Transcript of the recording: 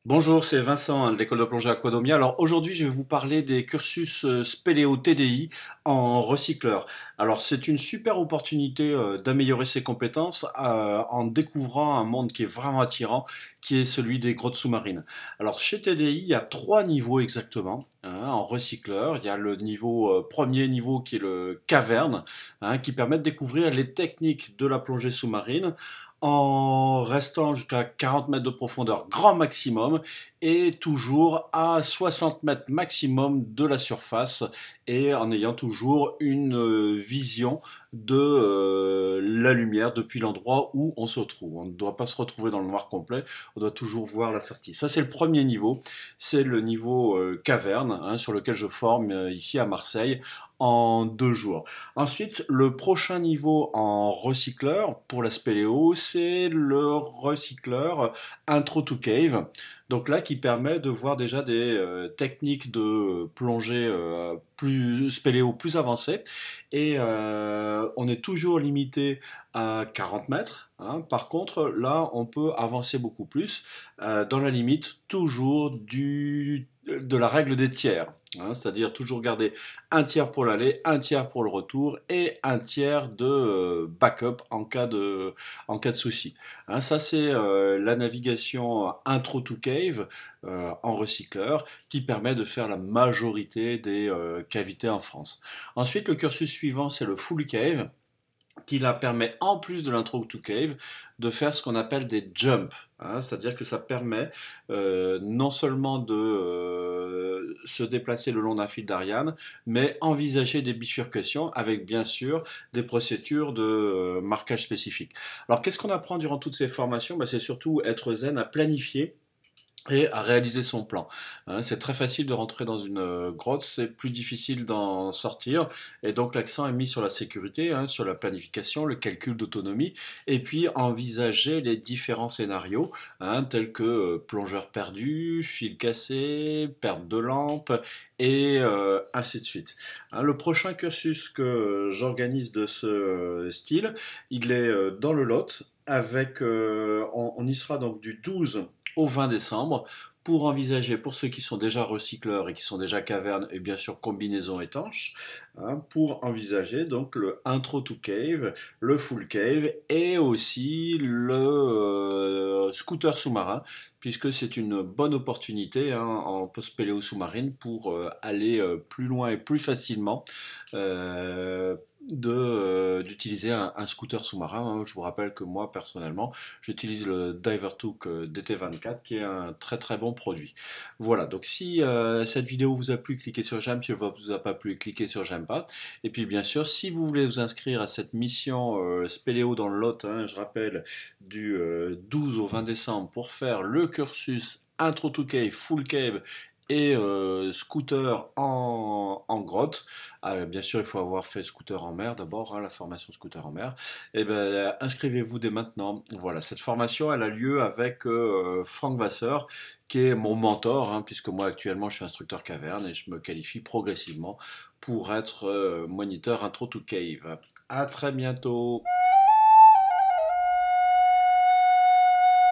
Bonjour, c'est Vincent hein, de l'école de plongée Aquadomia. Alors aujourd'hui, je vais vous parler des cursus Spéléo TDI en recycleur. Alors c'est une super opportunité d'améliorer ses compétences en découvrant un monde qui est vraiment attirant, qui est celui des grottes sous-marines. Alors chez TDI, il y a trois niveaux exactement. En recycleur, il y a le niveau premier niveau qui est le caverne, qui permet de découvrir les techniques de la plongée sous-marine en restant jusqu'à 40 mètres de profondeur grand maximum et toujours à 60 mètres maximum de la surface et en ayant toujours une vision de la lumière depuis l'endroit où on se trouve. On ne doit pas se retrouver dans le noir complet, on doit toujours voir la sortie. Ça c'est le premier niveau, c'est le niveau caverne sur lequel je forme ici à Marseille en 2 jours. Ensuite, le prochain niveau en recycleur pour la spéléo, c'est le recycleur Intro to Cave. Donc là, qui permet de voir déjà des techniques de plongée plus spéléo plus avancées. Et on est toujours limité à 40 mètres. Par contre, là, on peut avancer beaucoup plus dans la limite toujours de la règle des tiers. C'est-à-dire toujours garder un tiers pour l'aller, un tiers pour le retour et un tiers de backup en cas de souci. Ça c'est la navigation intro to cave en recycleur qui permet de faire la majorité des cavités en France. Ensuite le cursus suivant c'est le full cave qui la permet, en plus de l'intro to cave, de faire ce qu'on appelle des jumps. C'est-à-dire que ça permet non seulement de se déplacer le long d'un fil d'Ariane, mais envisager des bifurcations avec bien sûr des procédures de marquage spécifiques. Alors qu'est-ce qu'on apprend durant toutes ces formations? C'est surtout être zen à planifier et à réaliser son plan. C'est très facile de rentrer dans une grotte, c'est plus difficile d'en sortir, et donc l'accent est mis sur la sécurité, sur la planification, le calcul d'autonomie, et puis envisager les différents scénarios, tels que plongeur perdu, fil cassé, perte de lampe, et ainsi de suite. Le prochain cursus que j'organise de ce style, il est dans le Lot, avec, on y sera donc du 12 au 20 décembre pour envisager, pour ceux qui sont déjà recycleurs et qui sont déjà cavernes et bien sûr combinaison étanche, pour envisager donc le intro to cave, le full cave et aussi le scooter sous-marin puisque c'est une bonne opportunité en post-péléo sous-marine pour aller plus loin et plus facilement d'utiliser un scooter sous-marin. Je vous rappelle que moi personnellement j'utilise le Divertook DT24 qui est un très très bon produit. Voilà, donc si cette vidéo vous a plu, cliquez sur j'aime, si elle ne vous a pas plu, cliquez sur j'aime pas. Et puis bien sûr, si vous voulez vous inscrire à cette mission Spéléo dans le Lot, je rappelle, du 12 au 20 décembre pour faire le cursus Intro to Cave, Full Cave et scooter en grotte. Bien sûr, il faut avoir fait scooter en mer d'abord, la formation scooter en mer. Et ben, inscrivez-vous dès maintenant. Voilà, cette formation, elle a lieu avec Franck Vasseur, qui est mon mentor, puisque moi actuellement je suis instructeur caverne et je me qualifie progressivement pour être moniteur intro to cave. À très bientôt.